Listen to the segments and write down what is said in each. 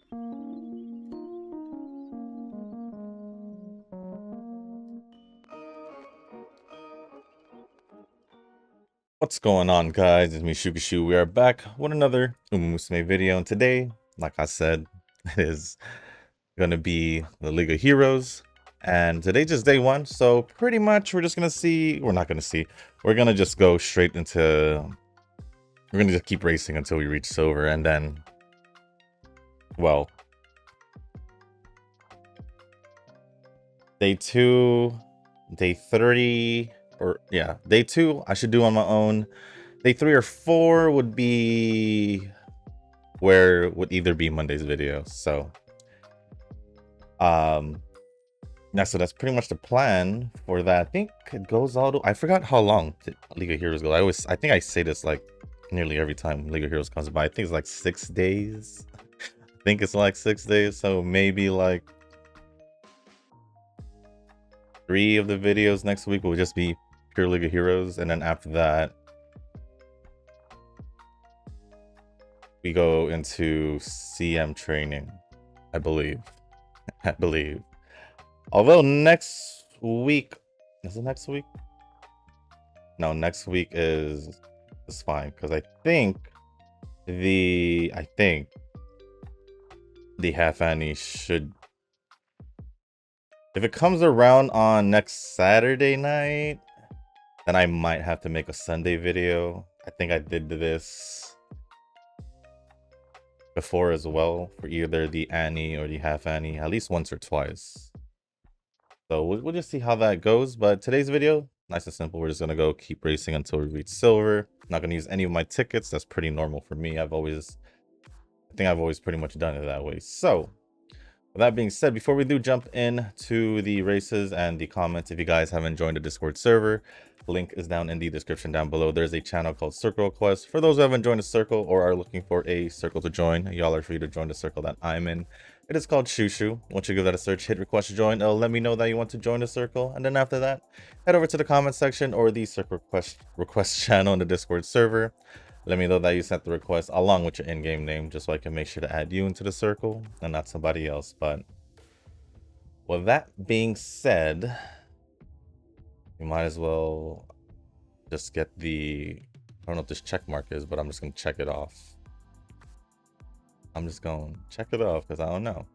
What's going on, guys? It's me, Shukishu. We are back with another umamusume video, and today, like I said, it is gonna be the League of Heroes, and today's just day one, so pretty much we're just gonna see. We're gonna just go straight into. We're gonna just keep racing until we reach silver, and then, well, day 2, day 3, or yeah, day 2 I should do on my own. Day 3 or 4 would be where would either be Monday's video. So yeah, so that's pretty much the plan for that. I think it goes all to, I forgot how long League of Heroes goes. I think I say this like nearly every time League of Heroes comes by. I think it's like 6 days. I think it's like 6 days, so maybe like 3 of the videos next week will just be pure League of Heroes, and then after that we go into CM training, I believe. I believe. Although next week, is it next week? No, next week is fine, because I think the half annie should, if it comes around on next Saturday night, then I might have to make a Sunday video. I think I did this before as well for either the Annie or the half Annie, at least once or twice. So we'll just see how that goes. But today's video, nice and simple. We're just gonna go keep racing until we reach silver. Not gonna use any of my tickets. That's pretty normal for me. I think I've always pretty much done it that way. So with that being said, before we do jump into the races and the comments, if you guys haven't joined the Discord server, link is down in the description down below. There's a channel called Circle Quest. For those who haven't joined a circle or are looking for a circle to join, y'all are free to join the circle that I'm in. It is called Shushu. Once you give that a search, hit request to join. It'll let me know that you want to join the circle. And then after that, head over to the comment section or the circle request channel in the Discord server. Let me know that you sent the request along with your in-game name, just so I can make sure to add you into the circle and not somebody else. But with that being said, you might as well just get the, I don't know what this check mark is, but I'm just going to check it off. I'm just going to check it off because I don't know.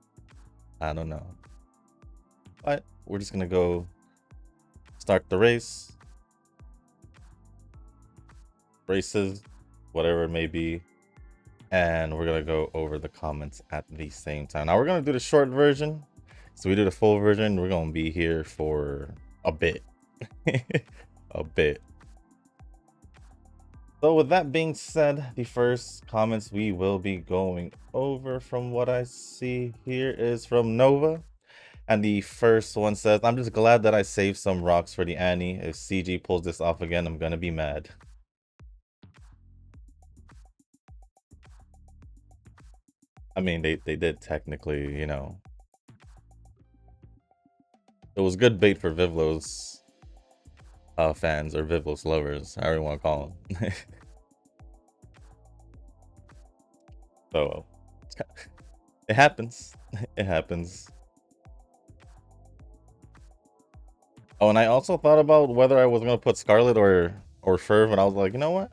But we're just going to go start the races, whatever it may be. And we're going to go over the comments at the same time. Now we're going to do the short version. So we do the full version. We're going to be here for a bit. A bit. So with that being said, the first comments we will be going over, from what I see here, is from Nova. And the first one says, I'm just glad that I saved some rocks for the Annie. If CG pulls this off again, I'm gonna be mad. I mean, they did technically, you know. It was good bait for Vivlo's fans, or Vivlo's lovers, however you want to call them. So it happens. It happens. Oh, and I also thought about whether I was gonna put Scarlet or Ferv, and I was like, you know what?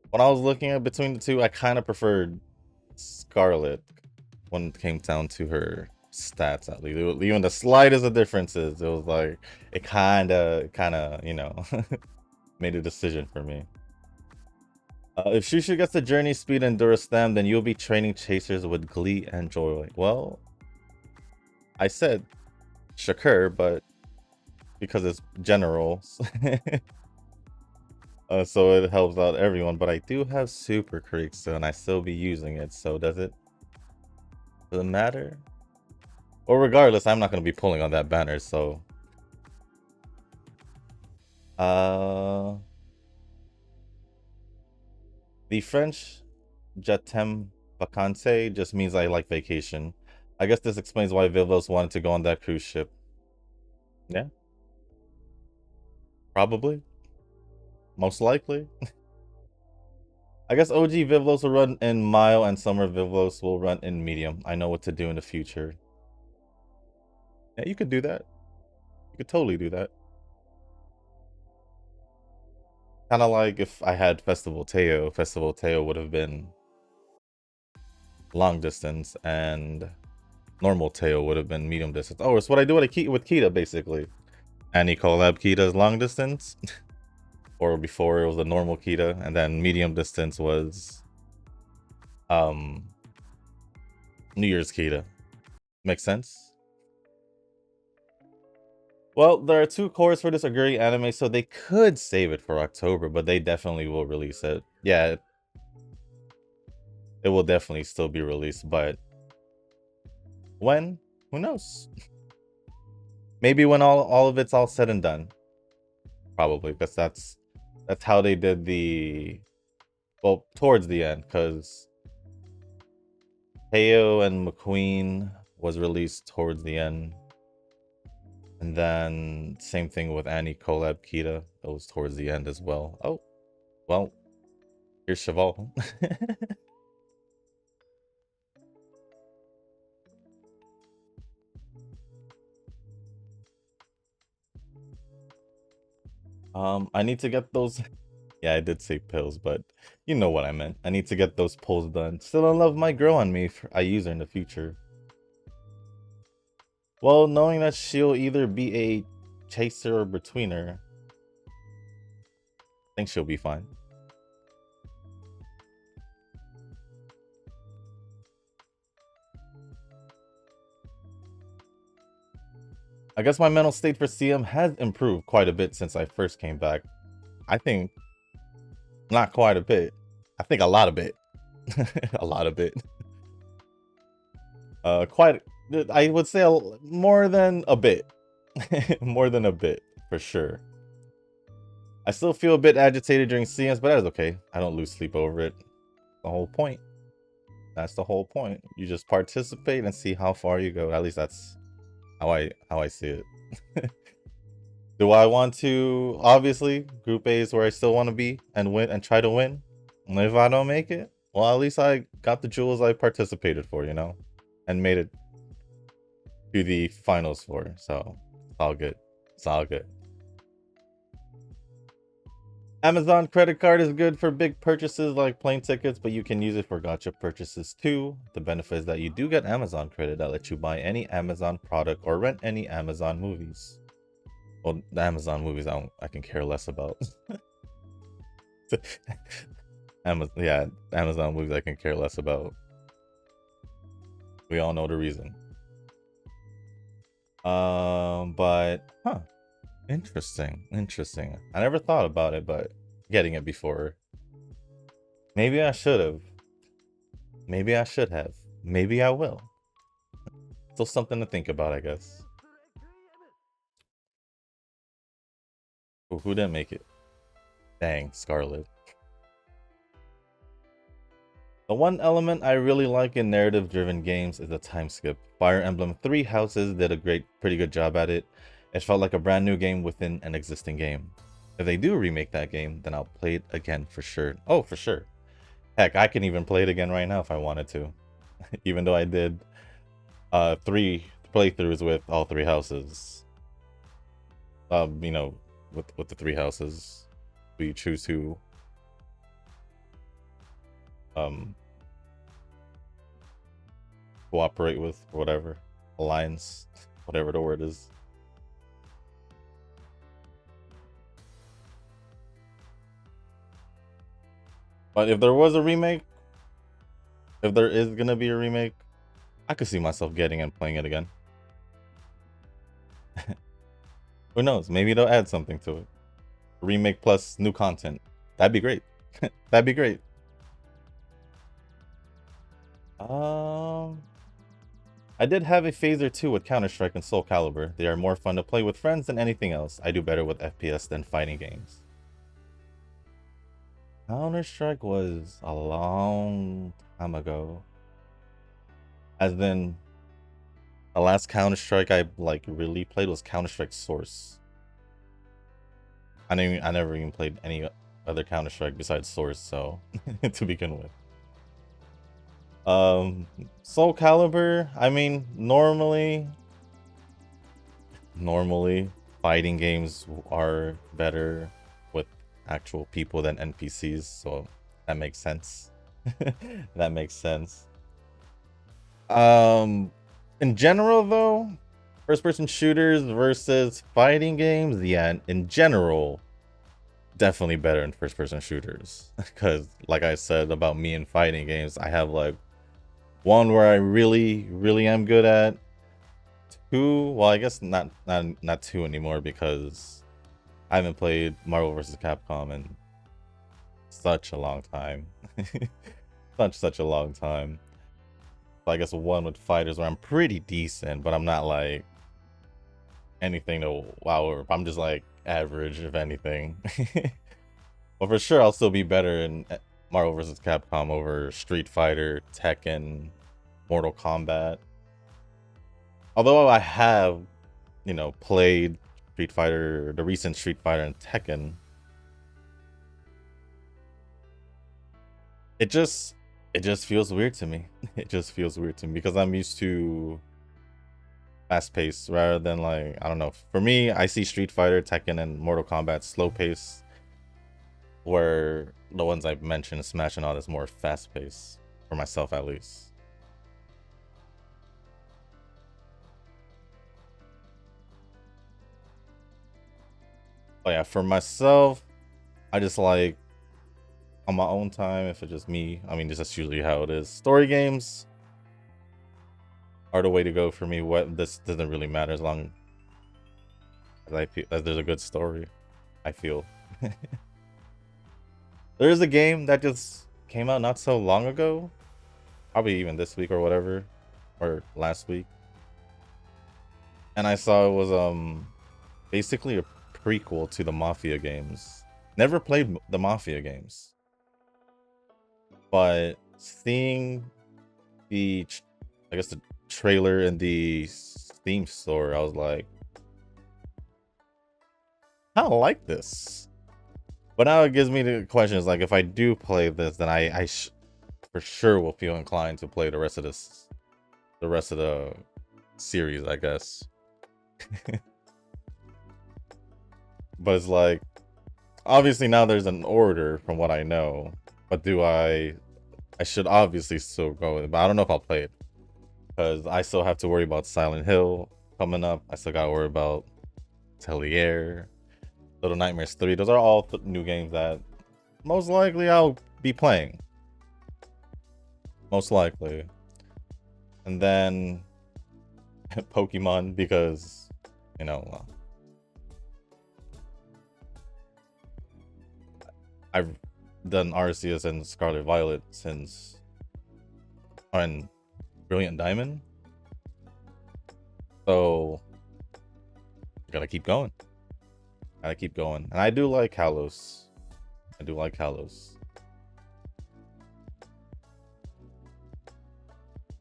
When I was looking at between the two, I kind of preferred Scarlet when it came down to her stats, at least. Even the slightest of differences, it was like it kind of, you know, made a decision for me. If Shushu gets the journey speed and Durastem, then you'll be training chasers with glee and joy. Well, I said Shakur, but because it's general, so it helps out everyone. But I do have Super Creek still, and I still be using it. So does it matter? Or regardless, I'm not going to be pulling on that banner. So the French "J'aime vacances" just means I like vacation. I guess this explains why Vivlos wanted to go on that cruise ship. Yeah. Probably. Most likely. I guess OG Vivlos will run in mild and summer Vivlos will run in medium. I know what to do in the future. Yeah, you could do that. You could totally do that. Kind of like if I had Festival Teo would have been long distance and normal Teo would have been medium distance. Oh, it's what I do with Kita, basically. Any collab Kita's long distance. Or before it was a normal Kita, and then medium distance was New Year's Kita. Makes sense? Well, there are 2 cores for this Aguri anime, so they could save it for October, but they definitely will release it. Yeah, it will definitely still be released, but when? Who knows? Maybe when all of it's all said and done. Probably, because that's how they did the, well, towards the end, because Teo and McQueen was released towards the end. And then same thing with Annie collab Kita. That was towards the end as well. Oh, well, here's Cheval. I need to get those. Yeah, I did say pills, but you know what I meant. I need to get those pulls done. Still in love might grow on me if I use her in the future. Well, knowing that she'll either be a chaser or betweener, I think she'll be fine. I guess my mental state for CM has improved quite a bit since I first came back. I think not quite a bit. I think a lot of bit. A lot of bit. Quite, I would say more than a bit. More than a bit, for sure. I still feel a bit agitated during CMs, but that is okay. I don't lose sleep over it. The whole point. That's the whole point. You just participate and see how far you go. At least that's how I see it. Do I want to? Obviously, Group A is where I still want to be and win and try to win. And if I don't make it, well, at least I got the jewels I participated for, you know, and made it to the finals for. So it's all good. It's all good. Amazon credit card is good for big purchases like plane tickets, but you can use it for gacha purchases too. The benefit is that you do get Amazon credit that lets you buy any Amazon product or rent any Amazon movies. Well, the Amazon movies I can care less about. Yeah, Amazon movies I can care less about. We all know the reason. But interesting. I never thought about it, but getting it before. Maybe I should have. Maybe I should have. Maybe I will. Still something to think about, I guess. Ooh, who didn't make it? Dang, Scarlet. The one element I really like in narrative-driven games is the time skip. Fire Emblem 3 Houses did a pretty good job at it. It felt like a brand new game within an existing game. If they do remake that game, then I'll play it again for sure. Oh, for sure. Heck, I can even play it again right now if I wanted to. Even though I did 3 playthroughs with all 3 houses. You know, with the 3 houses, we choose to cooperate with, or whatever, alliance, whatever the word is. But if there was a remake, if there is gonna be a remake, I could see myself getting and playing it again. Who knows? Maybe they'll add something to it. Remake plus new content. That'd be great. That'd be great. I did have a phase or two with Counter-Strike and Soul Calibur. They are more fun to play with friends than anything else. I do better with FPS than fighting games. Counter-Strike was a long time ago. As in, the last Counter-Strike I really played was Counter-Strike Source. I never even played any other Counter-Strike besides Source, so to begin with. Soul Calibur, I mean, normally fighting games are better with actual people than NPCs, so that makes sense. That makes sense. In general though, first person shooters versus fighting games, yeah, in general, definitely better in first person shooters. Because like I said about me in fighting games, I have like one where I really am good at. Two, well, I guess not two anymore because I haven't played Marvel vs. Capcom in such a long time. such a long time. So I guess one with fighters where I'm pretty decent, but I'm not like anything to wow, or I'm just like average if anything. But for sure I'll still be better in Marvel vs. Capcom over Street Fighter, Tekken, Mortal Kombat. Although I have, you know, played Street Fighter, the recent Street Fighter and Tekken, it just feels weird to me. It just feels weird to me because I'm used to fast pace rather than like, I don't know. For me, I see Street Fighter, Tekken, and Mortal Kombat slow pace, where the ones I've mentioned, Smash and all this, more fast pace for myself at least. But yeah, for myself, I just like on my own time, if it's just me, I mean, that's usually how it is. Story games are the way to go for me. What this doesn't really matter as long as I feel as there's a good story. I feel there is a game that just came out not so long ago, probably even this week or whatever, or last week, and I saw it was basically a prequel to the Mafia games. Never played the Mafia games, but seeing the I guess the trailer in the Steam store, I was like, I don't like this. But now it gives me the questions like, if I do play this, then I for sure will feel inclined to play the rest of the series, I guess. But it's like, obviously now there's an order from what I know, but I should obviously still go with it, but I don't know if I'll play it because I still have to worry about Silent Hill coming up. I still gotta worry about Tellier, Little Nightmares 3. Those are all new games that most likely I'll be playing. Most likely. And then Pokemon, because, you know, I've done Arceus and Scarlet Violet since on Brilliant Diamond. So gotta keep going. Gotta keep going. And I do like Kalos. I do like Kalos.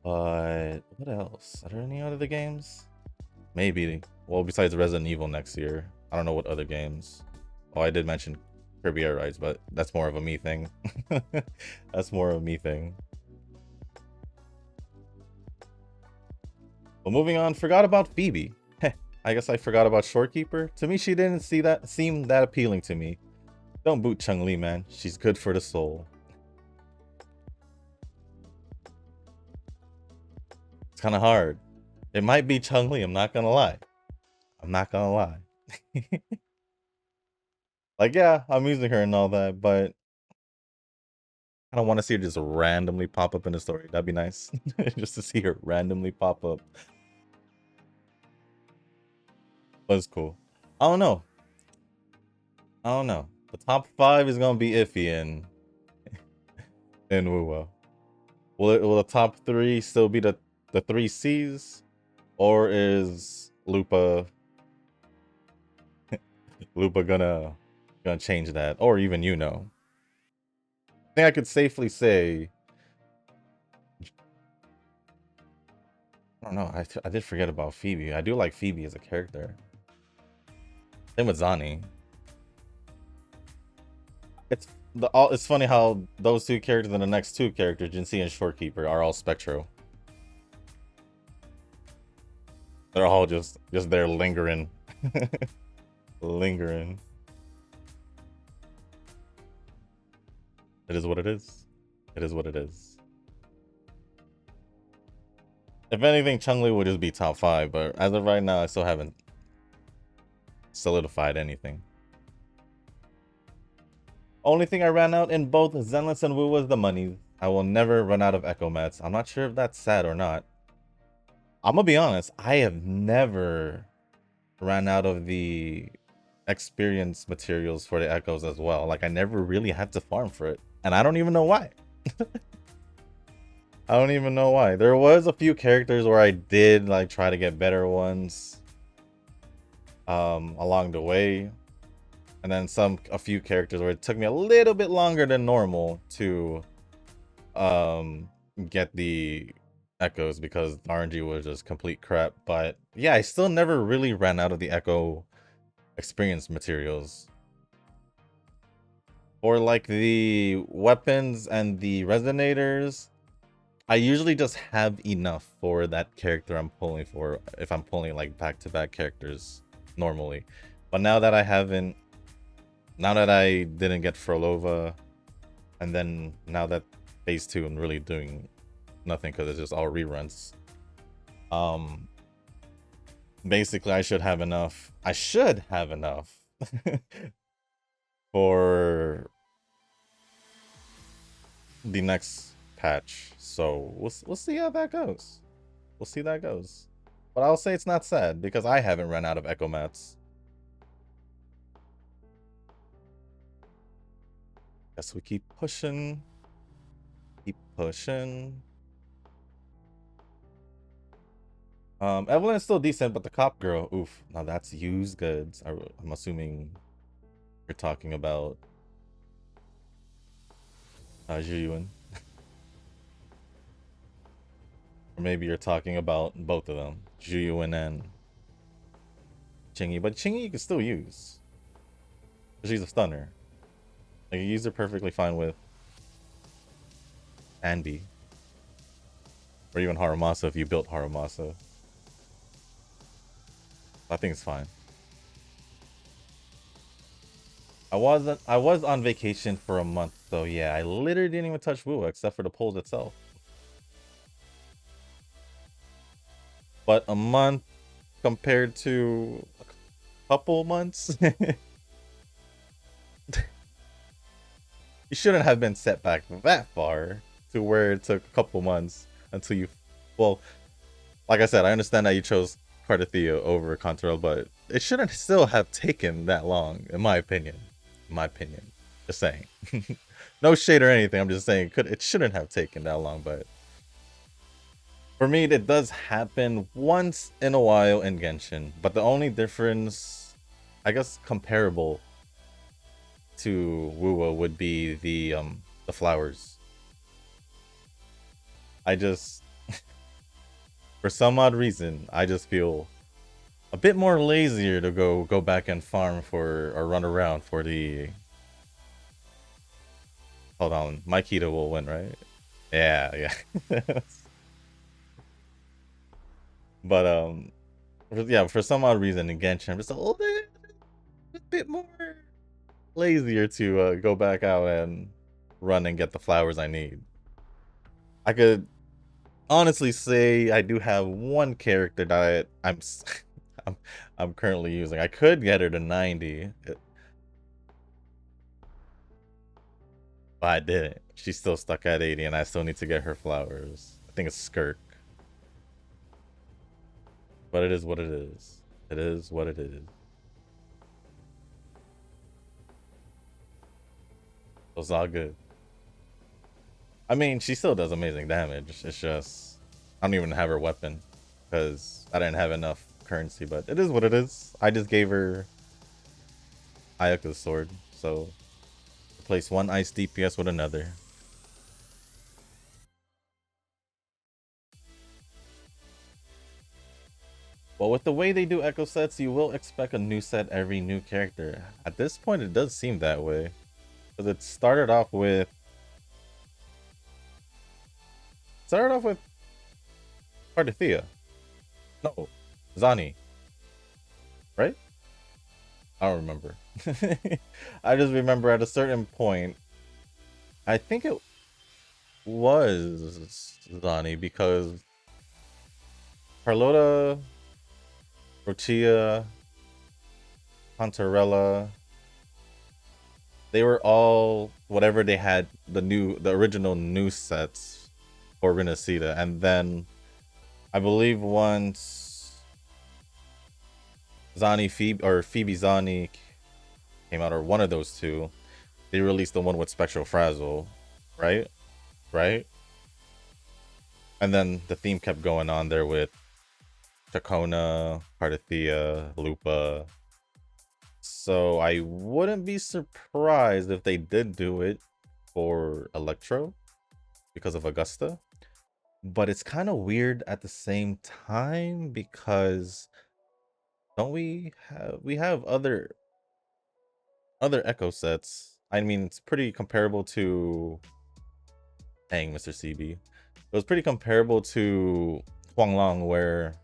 But what else? Are there any other games? Maybe. Well, besides Resident Evil next year. I don't know what other games. Oh, I did mention Kirby Air Rides, but that's more of a me thing. That's more of a me thing. But moving on, forgot about Phoebe. I guess I forgot about Shorekeeper. To me, she didn't seem that appealing to me. Don't boot Chun-Li, man. She's good for the soul. It's kind of hard. It might be Chun-Li, I'm not gonna lie. I'm not gonna lie. Like, yeah, I'm using her and all that, but I don't want to see her just randomly pop up in the story. That'd be nice. Just to see her randomly pop up. But it's cool. I don't know. I don't know. The top 5 is gonna be iffy in WoW. Will the top 3 still be the 3 C's? Or is Lupa gonna change that? Or even I think I could safely say, I don't know, I did forget about Phoebe. I do like Phoebe as a character. Same with Zani. It's funny how those two characters and the next two characters, Jinsei and Shorekeeper, are all Spectro. They're all just there lingering. Lingering. It is what it is. It is what it is. If anything, Chun-Li would just be top 5, but as of right now, I still haven't solidified anything. Only thing I ran out in both Zenless and Wu was the money. I will never run out of Echo Mats. I'm not sure if that's sad or not. I'm gonna be honest, I have never ran out of the experience materials for the Echoes as well. Like, I never really had to farm for it. And I don't even know why. I don't even know why. There was a few characters where I did like try to get better ones along the way. And then a few characters where it took me a little bit longer than normal to get the Echoes because the RNG was just complete crap. But yeah, I still never really ran out of the Echo experience materials. Or like the weapons and the resonators, I usually just have enough for that character I'm pulling for if I'm pulling like back-to-back characters normally. But now that I haven't, now that I didn't get Frolova, and then now that phase 2 I'm really doing nothing because it's just all reruns. Basically I should have enough. I should have enough for the next patch. So we'll see how that goes. We'll see how that goes. But I'll say it's not sad because I haven't run out of Echo Mats. Guess we keep pushing. Keep pushing. Evelyn is still decent, but the cop girl, oof. Now that's used goods. I'm assuming you're talking about Juyuan. Or maybe you're talking about both of them, Juyuan and Chingy. But Chingy you can still use. She's a stunner. Like, you use her perfectly fine with Andy. Or even Haramasa if you built Haramasa. I think it's fine. I was on vacation for a month, so yeah, I literally didn't even touch Wu except for the polls itself. But a month compared to a couple months, you shouldn't have been set back that far to where it took a couple months until you, well, like I said, I understand that you chose Cardathea over Contrail, but it shouldn't still have taken that long, in my opinion. In my opinion. Just saying. No shade or anything, I'm just saying it shouldn't have taken that long, but for me, it does happen once in a while in Genshin, but the only difference, I guess comparable to Wuwa would be the flowers. I just, for some odd reason, I just feel a bit more lazier to go back and farm for, or run around for the, hold on, Maikita will win, right? Yeah. But yeah, for some odd reason in Genshin, I'm just a bit more lazier to go back out and run and get the flowers I need. I could honestly say I do have one character that I'm currently using. I could get her to 90, but I didn't. She's still stuck at 80, and I still need to get her flowers. I think it's Skirk. But it is what it is. It is what it is. It's all good. I mean, she still does amazing damage. It's just, I don't even have her weapon because I didn't have enough currency, but it is what it is. I just gave her Ayaka's sword, so replace one ice DPS with another. But with the way they do echo sets, you will expect a new set every new character. At this point, it does seem that way. Because it started off with Cardathea. No, Zani, right? I don't remember. I just remember at a certain point, I think it was Zani because Carlota, Rochia, Pontarella, they were all whatever they had the original new sets for Renacida, and then I believe once Phoebe Zani came out, or one of those two, they released the one with Spectral Frazzle, right? Right? And then the theme kept going on there with Chacona, Cardathea, Lupa. So I wouldn't be surprised if they did do it for Electro because of Augusta. But it's kind of weird at the same time because don't we have other Echo sets. I mean, it's pretty comparable to dang, Mr. CB. It was pretty comparable to Huanglong, where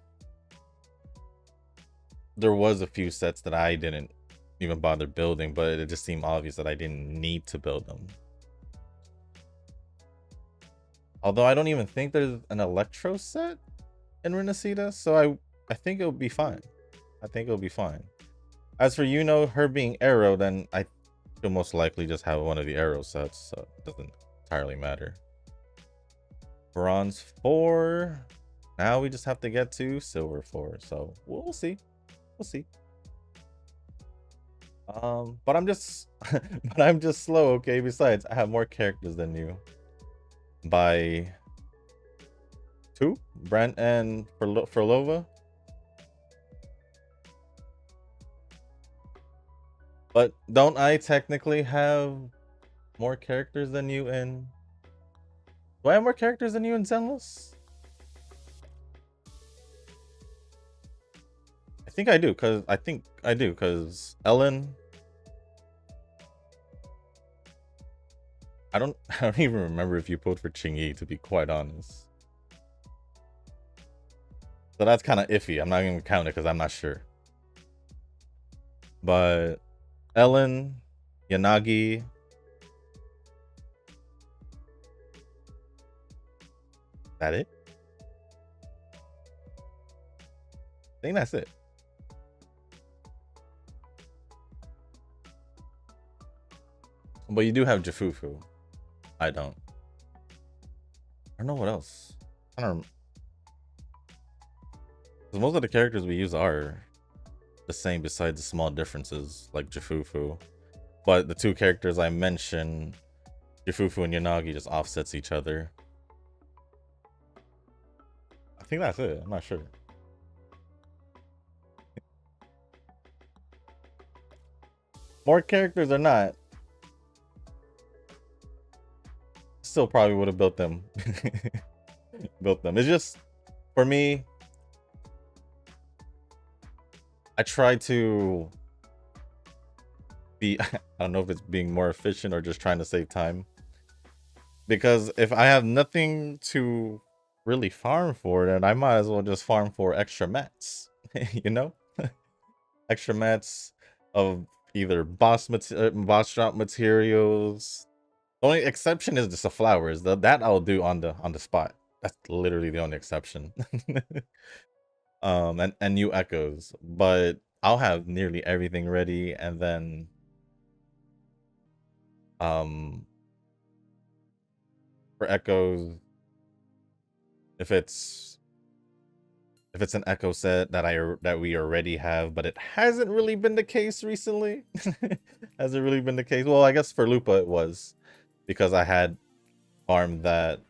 there was a few sets that I didn't even bother building, but it just seemed obvious that I didn't need to build them. Although I don't even think there's an Electro set in Renacida, so I think it'll be fine. I think it'll be fine. As for her being Arrow, then she'll most likely just have one of the Arrow sets, so it doesn't entirely matter. Bronze 4. Now we just have to get to Silver 4, so we'll see. We'll see. But I'm just slow, okay? Besides, I have more characters than you. By 2? Brent and Furlova? But don't I technically have more characters than you in... Do I have more characters than you in Zenless? I think I do, because Ellen... I don't even remember if you pulled for Qingyi, to be quite honest. So that's kind of iffy. I'm not going to count it because I'm not sure. But Ellen, Yanagi, that it? I think that's it. But you do have Jafufu. I don't. I don't know what else. I don't. Because most of the characters we use are the same, besides the small differences like Jafufu. But the two characters I mentioned, Jafufu and Yanagi, just offsets each other. I think that's it. I'm not sure. More characters or not, still probably would have built them. It's just, for me, I try to be, I don't know if it's being more efficient or just trying to save time. Because if I have nothing to really farm for, then I might as well just farm for extra mats. You know? Extra mats of either boss drop materials. The only exception is just the flowers. That I'll do on the spot. That's literally the only exception. And new echoes. But I'll have nearly everything ready, and then for echoes, if it's an echo set that we already have, but it hasn't really been the case recently. Hasn't really been the case. Well, I guess for Lupa it was, because I had farmed that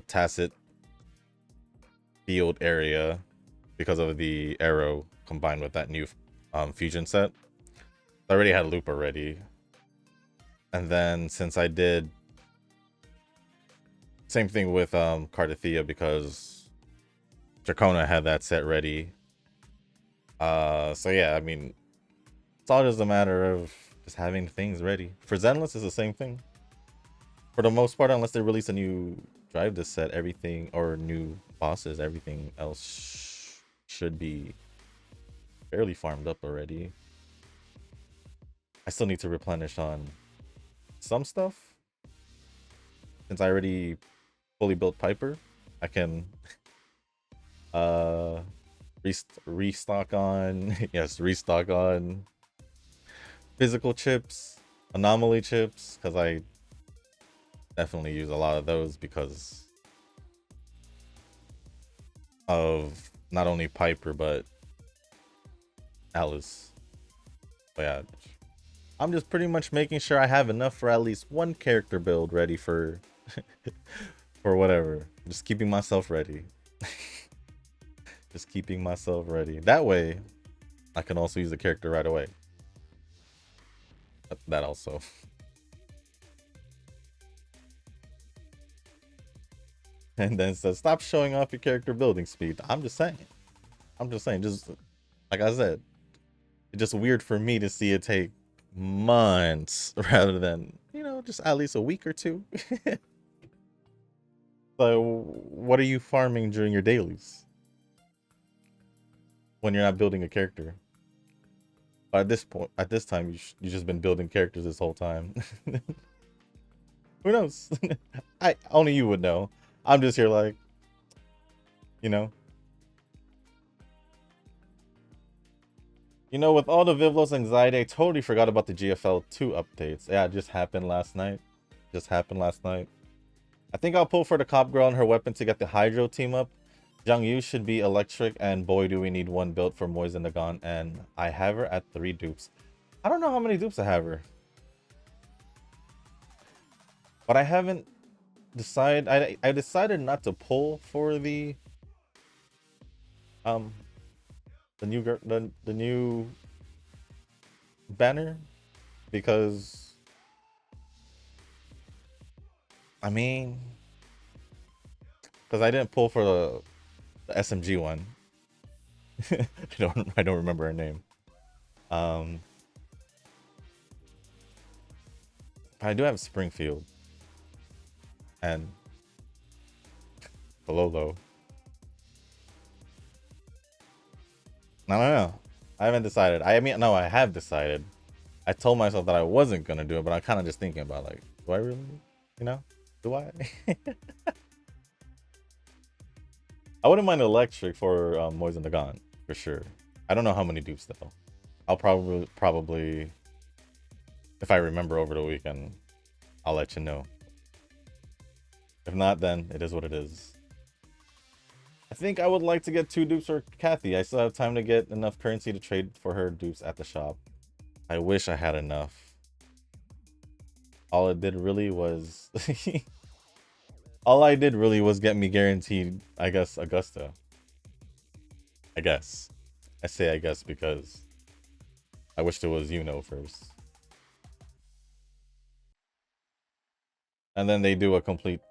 tacit field area because of the arrow combined with that new fusion set. I already had Lupa ready. And then since I did same thing with Cardathea, because Dracona had that set ready. So yeah, I mean, it's all just a matter of Just having things ready. For Zenless is the same thing. For the most part, unless they release a new drive to set, everything, or new bosses, everything else should be fairly farmed up already. I still need to replenish on some stuff. Since I already fully built Piper, I can restock on yes, restock on physical chips, anomaly chips, because I definitely use a lot of those because of not only Piper but Alice. But yeah, I'm just pretty much making sure I have enough for at least one character build ready for for whatever. Just keeping myself ready. Just keeping myself ready. That way, I can also use the character right away. That also. And then says, stop showing off your character building speed. I'm just saying. Just like I said, it's just weird for me to see it take months rather than, you know, just at least a week or two. So what are you farming during your dailies when you're not building a character? But at this point, at this time, you just been building characters this whole time. Who knows? Only you would know. I'm just here like, you know. You know, with all the Vivlos anxiety, I totally forgot about the GFL 2 updates. Yeah, it just happened last night. I think I'll pull for the Cop Girl and her weapon to get the Hydro team up. Zhang Yu should be electric, and boy do we need one built for Moise and Dagon, and I have her at 3 dupes. I don't know how many dupes I have her. But I haven't decided. I decided not to pull for the new banner because I mean, because I didn't pull for the SMG one. I don't remember her name. I do have Springfield and Pololo. No. I haven't decided. I mean, no, I have decided. I told myself that I wasn't gonna do it, but I'm kind of just thinking about like, do I really? You know, do I? I wouldn't mind electric for Moise and Dagon for sure. I don't know how many dupes though. I'll probably, if I remember over the weekend, I'll let you know. If not, then it is what it is. I think I would like to get 2 dupes for Kathy. I still have time to get enough currency to trade for her dupes at the shop. I wish I had enough. All it did really was all I did really was get me guaranteed, I guess, Augusta. I guess. I say I guess because I wished it was first. And then they do a complete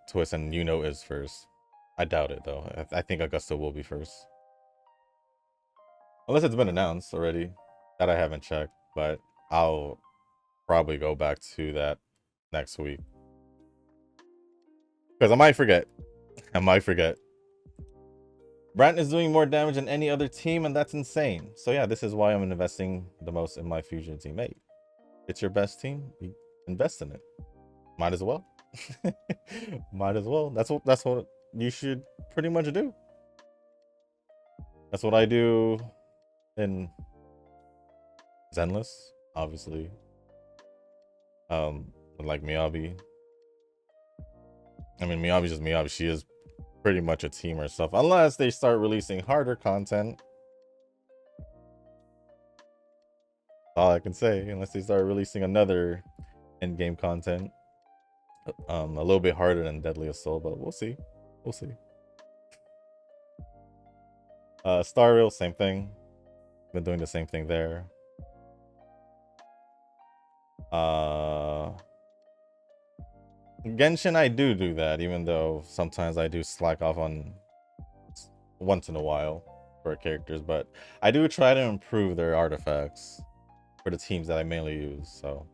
twist and is first. I doubt it though. I think Augusta will be first. Unless it's been announced already. That I haven't checked, but I'll probably go back to that next week. Because I might forget. Brant is doing more damage than any other team, and that's insane. So yeah, this is why I'm investing the most in my fusion teammate. It's your best team, you invest in it. Might as well. Might as well. That's what you should pretty much do. That's what I do in Zenless, obviously. Like Miyabi. I mean, Miyabi's just Miyabi. She is pretty much a team herself, unless they start releasing harder content. All I can say, unless they start releasing another in-game content, a little bit harder than Deadly Assault, but we'll see. Star Rail, same thing. Been doing the same thing there. Genshin, I do that, even though sometimes I do slack off on once in a while support characters, but I do try to improve their artifacts for the teams that I mainly use. So,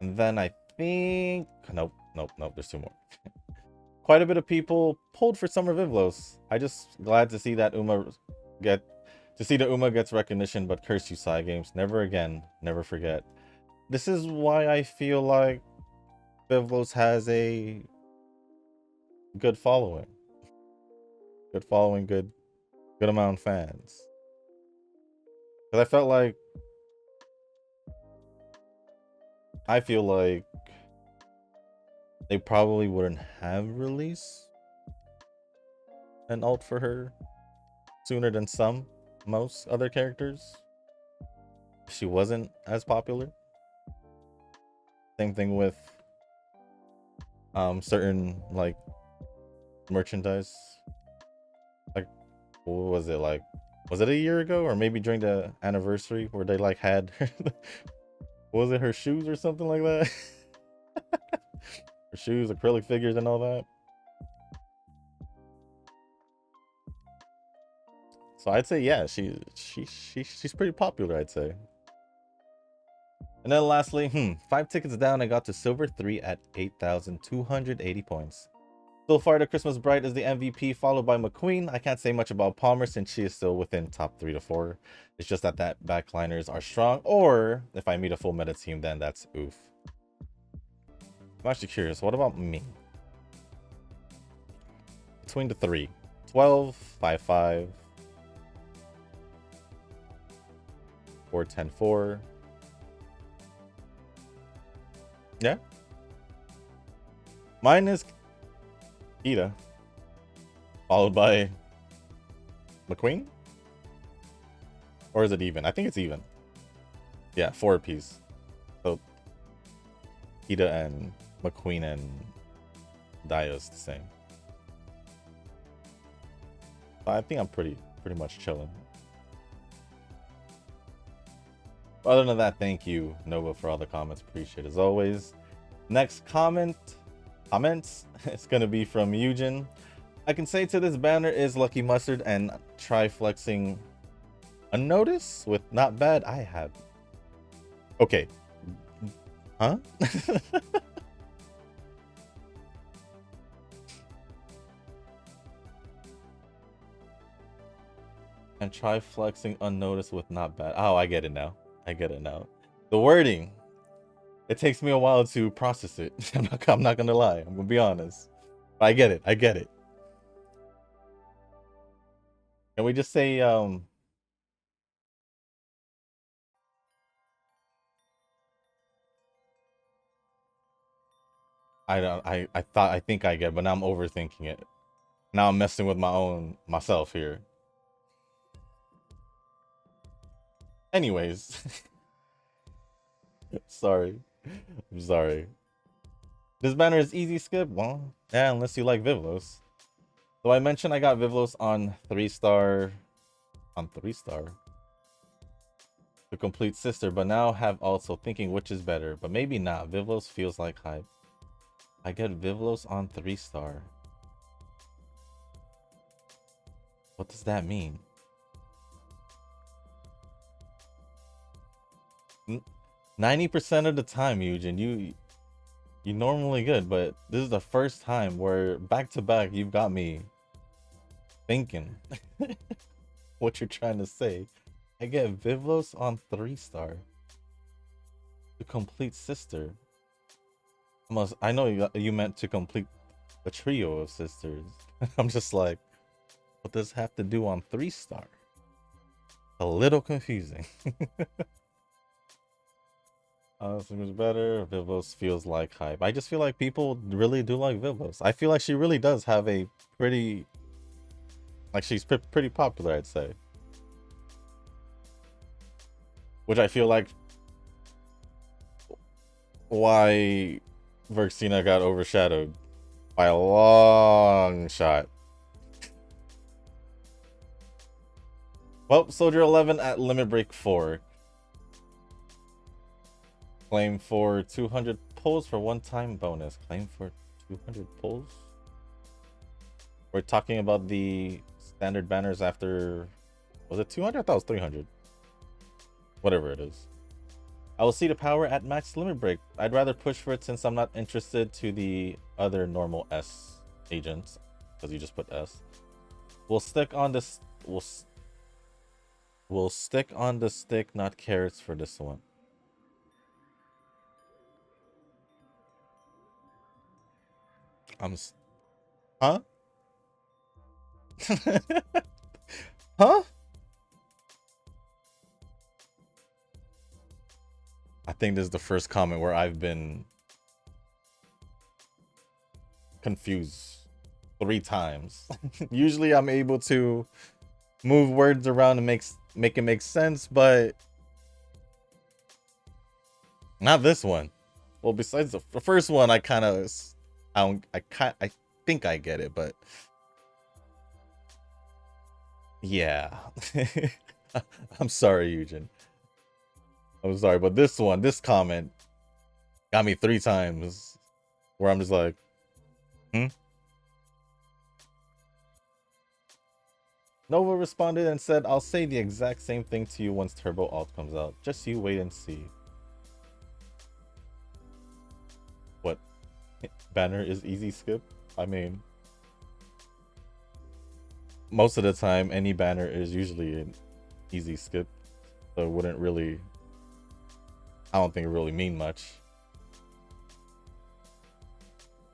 and then I think nope. There's two more. Quite a bit of people pulled for Summer Vivlos. I just glad to see that the Uma gets recognition, but curse you, Cygames. Never again. Never forget. This is why I feel like Vivlos has a good following. Good following, good amount of fans. Because I feel like they probably wouldn't have released an ult for her sooner than most other characters. She wasn't as popular. Same thing with certain like merchandise. Like, what was it like? Was it a year ago or maybe during the anniversary where they like had was it her shoes or something like that? Her shoes, acrylic figures, and all that. So I'd say yeah, she's pretty popular, I'd say. And then lastly, 5 tickets down, I got to silver 3 at 8,280 points. So far, the Christmas Bride is the MVP, followed by McQueen. I can't say much about Palmer since she is still within top 3 to 4. It's just that backliners are strong, or if I meet a full meta team, then that's oof. I'm actually curious, what about me? Between the 3. 12, 5, 5. 4, 10, 4. Yeah. Mine is Ida, followed by McQueen? Or is it even? I think it's even. Yeah, 4 apiece. So Ida and McQueen and Dio's the same. But I think I'm pretty much chilling. Other than that, thank you, Nova, for all the comments. Appreciate it as always. Next comments, it's gonna be from Eugen. I can say to this banner is Lucky Mustard and try flexing unnoticed with not bad. I have. Okay. Huh? And try flexing unnoticed with not bad. Oh, I get it now. The wording. It takes me a while to process it. I'm not gonna lie. I'm gonna be honest. But I get it. Can we just say I think I get, but now I'm overthinking it. Now I'm messing with myself here. Anyways. Sorry. I'm sorry. This banner is easy skip. Well, yeah, unless you like Vivlos. So I mentioned I got Vivlos on 3-star. The complete sister, but now have also thinking which is better, but maybe not. Vivlos feels like hype. I get Vivlos on 3-star. What does that mean? 90% of the time, Eugen, you normally good, but this is the first time where back to back you've got me thinking what you're trying to say. I get Vivlos on 3-star. The complete sister. I know you meant to complete a trio of sisters. I'm just like, what does have to do on 3-star? A little confusing. Seems better. Vivlos feels like hype. I just feel like people really do like Vivlos. I feel like she really does have a pretty, like she's pretty popular, I'd say. Which I feel like why Verxina got overshadowed by a long shot. Well, Soldier 11 at Limit Break 4. Claim for 200 pulls for one-time bonus. Claim for 200 pulls? We're talking about the standard banners after, was it 200? I thought it was 300. Whatever it is. I will see the power at max limit break. I'd rather push for it since I'm not interested to the other normal S agents, because you just put S. We'll stick on this. We'll stick on the stick, not carrots for this one. Huh? Huh? I think this is the first comment where I've been confused 3 times. Usually I'm able to move words around and make it make sense, but not this one. Well, besides the first one, I kind of I think I get it, but yeah. I'm sorry, Eugen. I'm sorry, but this comment got me 3 times where I'm just like, Nova responded and said, I'll say the exact same thing to you once Turbo Alt comes out. Just you wait and see. What? Banner is easy skip? I mean, most of the time, any banner is usually an easy skip. So it wouldn't really, I don't think it really mean much.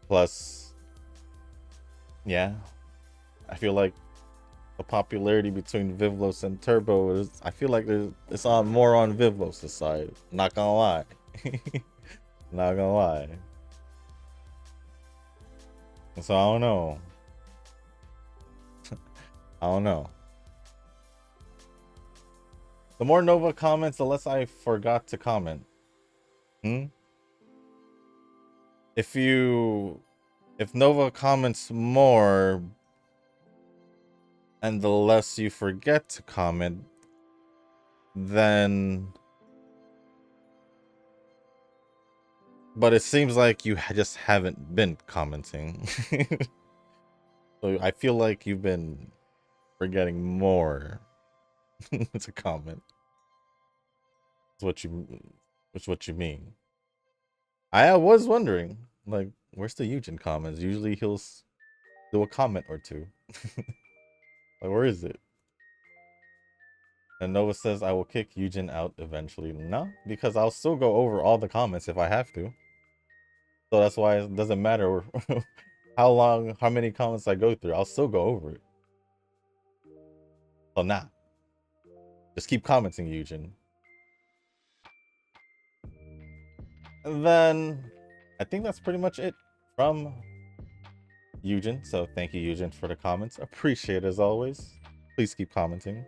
Plus, yeah, I feel like the popularity between Vivlos and Turbo is, I feel like it's on more on Vivlos' side. Not gonna lie. Not gonna lie. So I don't know. I don't know. The more Nova comments, the less I forgot to comment. If Nova comments more and the less you forget to comment, then, but it seems like you just haven't been commenting. So I feel like you've been forgetting more to comment. That's what you mean. I was wondering, like, where's the Eugen comments? Usually he'll do a comment or two. Like, where is it? And Nova says, I will kick Eugen out eventually. No, because I'll still go over all the comments if I have to. So that's why it doesn't matter how many comments I go through. I'll still go over it. So nah. Just keep commenting, Eugen. And then I think that's pretty much it from Eugen. So thank you, Eugen, for the comments. Appreciate it as always. Please keep commenting.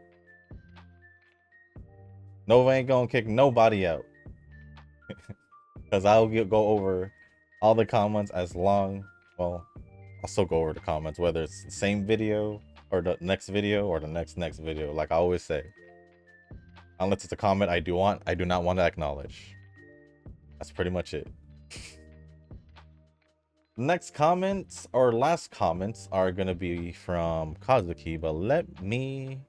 Nova ain't gonna kick nobody out. Because I'll go over all the comments as long, well, I'll still go over the comments, whether it's the same video or the next video or the next video. Like I always say, unless it's a comment I do not want to acknowledge. That's pretty much it. Next comments or last comments are gonna be from Kazuki, but let me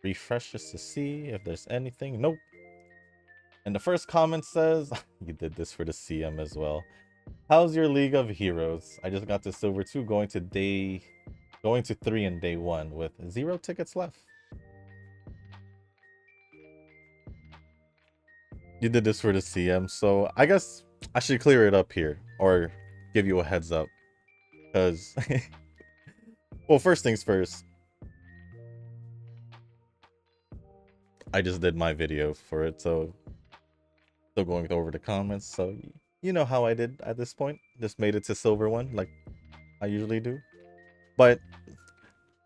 refresh just to see if there's anything. Nope. And the first comment says, you did this for the CM as well. How's your League of Heroes? I just got to Silver 2, going to 3 in day 1 with 0 tickets left. You did this for the CM, so I guess I should clear it up here or give you a heads up. Because, well, first things first. I just did my video for it, so still going over the comments, so you know how I did at this point. Just made it to Silver 1 like I usually do. But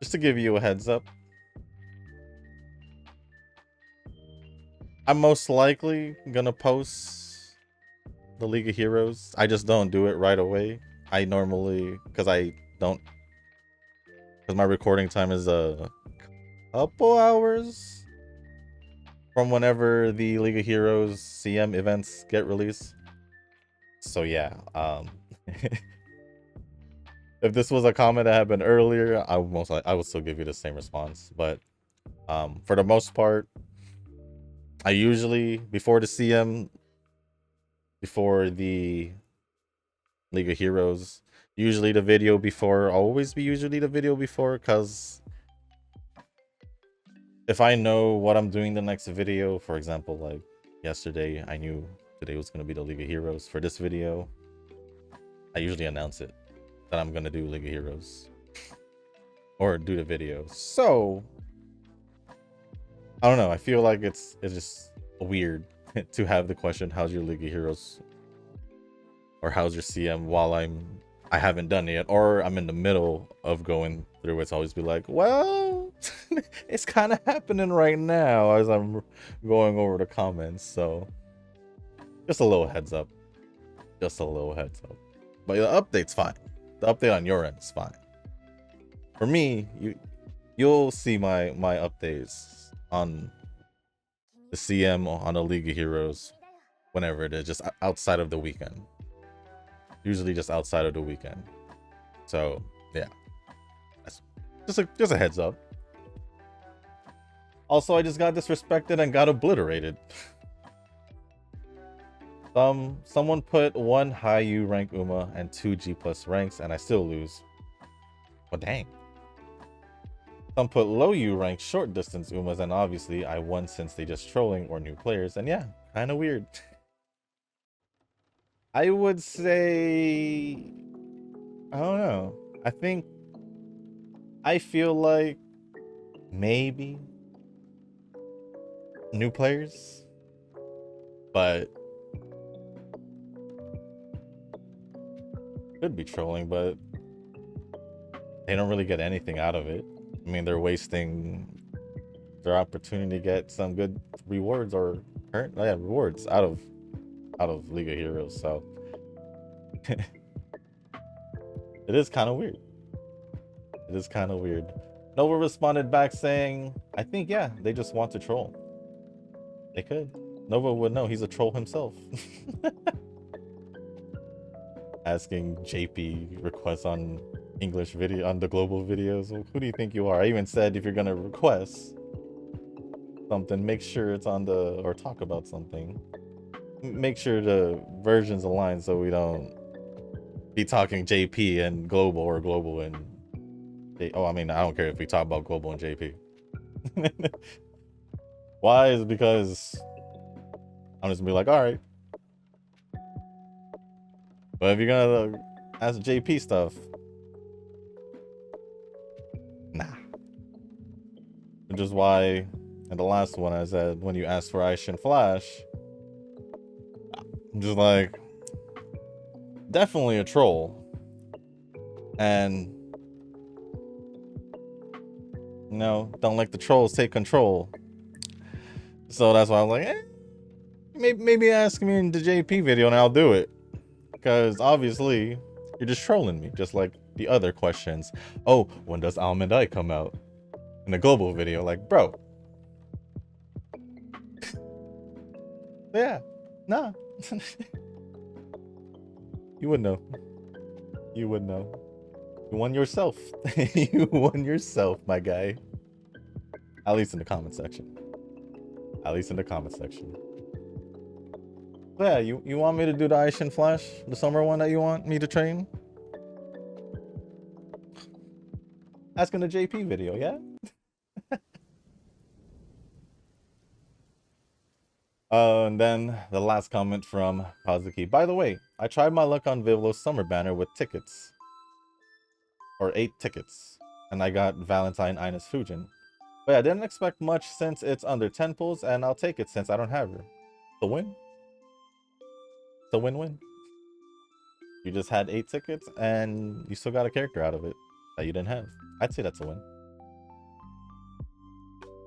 just to give you a heads up, I'm most likely gonna post the League of Heroes. I just don't do it right away. I normally, because my recording time is a couple hours from whenever the League of Heroes CM events get released. So yeah, If this was a comment that happened earlier, I would still give you the same response. But for the most part, I usually before the CM, before the League of Heroes, usually the video before, always be usually the video before, because if I know what I'm doing the next video, for example, like yesterday, I knew today was going to be the League of Heroes. For this video, I usually announce it that I'm going to do League of Heroes or do the video. So I don't know. I feel like it's just weird to have the question, how's your League of Heroes or how's your CM while I haven't done it yet, or I'm in the middle of going through it. It's always be like, well, it's kind of happening right now as I'm going over the comments. So just a little heads up. Just a little heads up. But the update's fine. The update on your end is fine. For me, you'll see my updates on the CM on the League of Heroes whenever it is, just outside of the weekend. Usually just outside of the weekend. So yeah, that's just a heads up. Also, I just got disrespected and got obliterated. Someone put 1 high U rank Uma and 2 G plus ranks, and I still lose. Well, dang. Some put low U rank short distance Umas, and obviously I won since they just trolling or new players. And yeah, kind of weird. I would say, I don't know. I feel like maybe new players, but could be trolling, but they don't really get anything out of it. I mean, they're wasting their opportunity to get some good rewards or rewards out of League of Heroes. So it is kind of weird. It is kind of weird. Nova responded back saying, I think, yeah, they just want to troll. They could. Nova would know. He's a troll himself. Asking JP requests on English video, on the global videos. Well, who do you think you are? I even said if you're going to request something, make sure it's on the, or talk about something, make sure the versions align so we don't be talking JP and global or global and I mean, I don't care if we talk about global and JP. Why? Is because I'm just gonna be like, all right. But if you're gonna ask JP stuff, nah. Which is why in the last one I said, when you ask for Ice and Flash, I'm just like, definitely a troll. And no, don't let the trolls take control. So that's why I'm like, maybe ask me in the JP video and I'll do it. Because obviously, you're just trolling me, just like the other questions. Oh, when does Almond Eye come out? In the global video, like, bro. Yeah, nah. You would know. You would know. You won yourself. You won yourself, my guy. At least in the comment section. At least in the comment section. Yeah, you want me to do the Aishin Flash? The summer one that you want me to train? Ask in the JP video, yeah? And then the last comment from Kazuki. By the way, I tried my luck on Vivlo's summer banner with tickets. Or 8 tickets. And I got Valentine Ines Fujin. But yeah, I didn't expect much since it's under 10 pulls, and I'll take it since I don't have her. It's a win. It's a win-win. You just had 8 tickets, and you still got a character out of it that you didn't have. I'd say that's a win.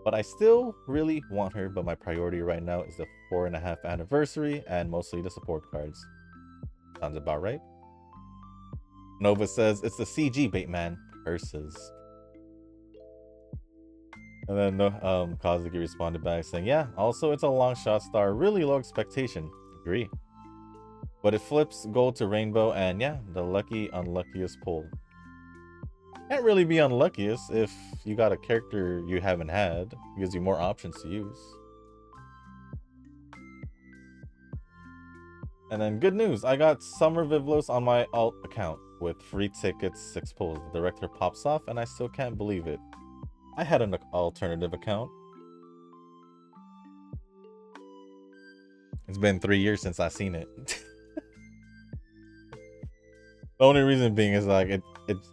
But I still really want her, but my priority right now is the 4.5 anniversary and mostly the support cards. Sounds about right. Nova says, it's the CG bait, man. Curses. And then Kazuki responded back saying, yeah, also it's a long shot star, really low expectation. Agree. But it flips gold to rainbow, and yeah, the lucky unluckiest pull. Can't really be unluckiest if you got a character you haven't had. It gives you more options to use. And then good news, I got Summer Vivlos on my alt account with free tickets, 6 pulls. The director pops off and I still can't believe it. I had an alternative account. It's been 3 years since I seen it. The only reason being is like it's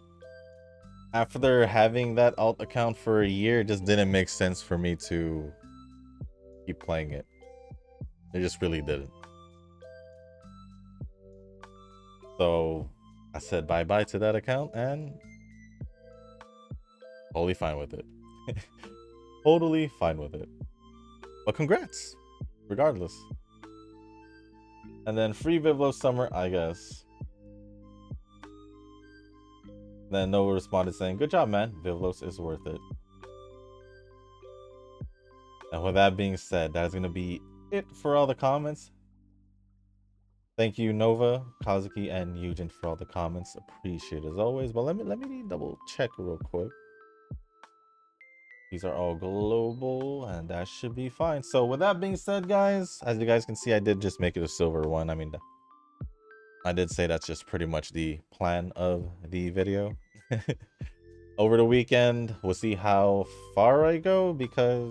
after having that alt account for a year, it just didn't make sense for me to keep playing it. It just really didn't. So I said bye-bye to that account and totally fine with it. Totally fine with it. But congrats, regardless. And then free Vivlo Summer, I guess. Then Noah responded saying, good job, man. Vivlos is worth it. And with that being said, that is going to be it for all the comments. Thank you, Nova, Kazuki, and Eugen for all the comments. Appreciate it as always. But let me double check real quick. These are all global, and that should be fine. So with that being said, guys, as you guys can see, I did just make it a silver one. I mean, I did say that's just pretty much the plan of the video. Over the weekend, we'll see how far I go, because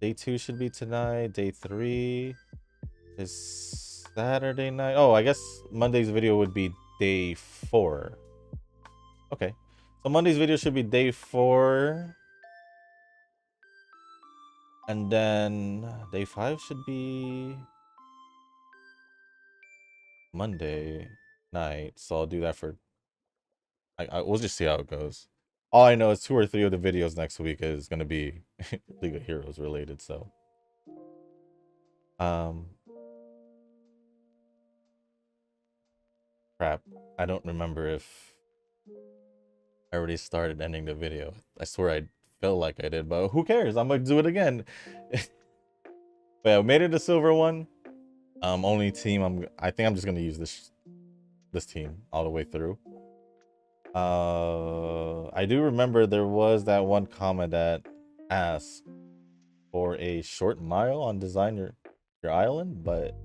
day 2 should be tonight. Day 3 is Saturday night. Oh, I guess Monday's video would be day 4. Okay, so Monday's video should be day 4. And then day 5 should be Monday night. So I'll do that for... we'll just see how it goes. All I know is 2 or 3 of the videos next week is going to be League of Heroes related, so... Crap. I don't remember if I already started ending the video. I swear I felt like I did, but who cares? I'm gonna do it again. But yeah, I made it a silver one. Only team I think I'm just gonna use this team all the way through. I do remember there was that one comment that asked for a short mile on Design Your Island, but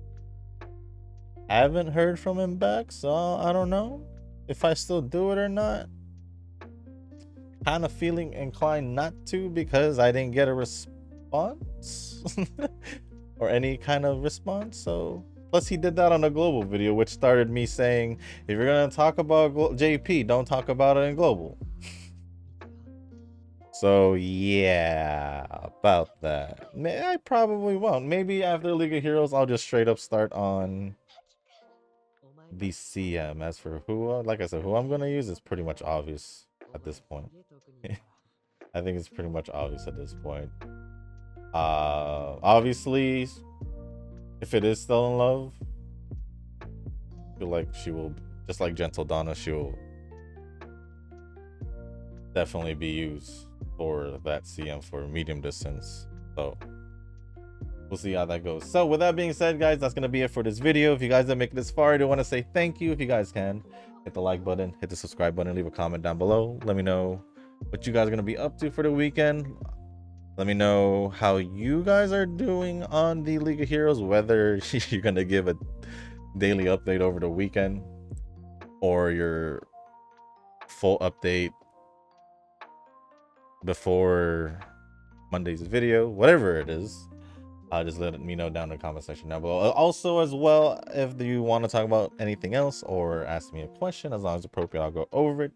I haven't heard from him back, so I don't know if I still do it or not. Kind of feeling inclined not to, because I didn't get a response or any kind of response. So plus he did that on a global video, which started me saying, if you're gonna talk about JP, don't talk about it in global. So yeah, about that. I probably won't. Maybe after League of Heroes, I'll just straight up start on the CM. As for who, like I said, who I'm gonna use is pretty much obvious at this point. I think it's pretty much obvious at this point. Obviously, if it is still in love, I feel like she will, just like Gentle Donna, she will definitely be used for that CM for medium distance. So we'll see how that goes. So with that being said, guys, that's gonna be it for this video. If you guys didn't make it this far, I do want to say thank you. If you guys can, hit the like button, hit the subscribe button, leave a comment down below. Let me know what you guys are gonna be up to for the weekend. Let me know how you guys are doing on the League of Heroes, whether you're gonna give a daily update over the weekend or your full update before Monday's video, whatever it is. Just let me know down in the comment section down below. Also, as well, if you want to talk about anything else or ask me a question, as long as appropriate, I'll go over it.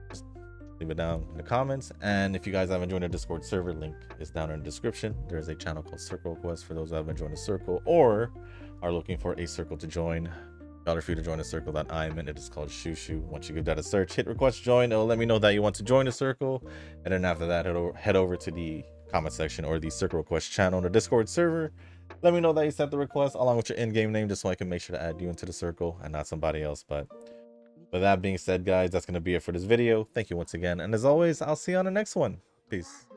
Just leave it down in the comments. And if you guys haven't joined the Discord server, link is down in the description. There's a channel called Circle Quest for those who haven't joined the circle or are looking for a circle to join. In order for you to join the circle that I'm in, it is called Shushu. Once you give that a search, hit request join. It'll let me know that you want to join the circle, and then after that, head over to the comment section or the circle request channel on the Discord server. Let me know that you sent the request along with your in-game name, just so I can make sure to add you into the circle and not somebody else. But with that being said, guys, that's gonna be it for this video. Thank you once again, and as always, I'll see you on the next one. Peace.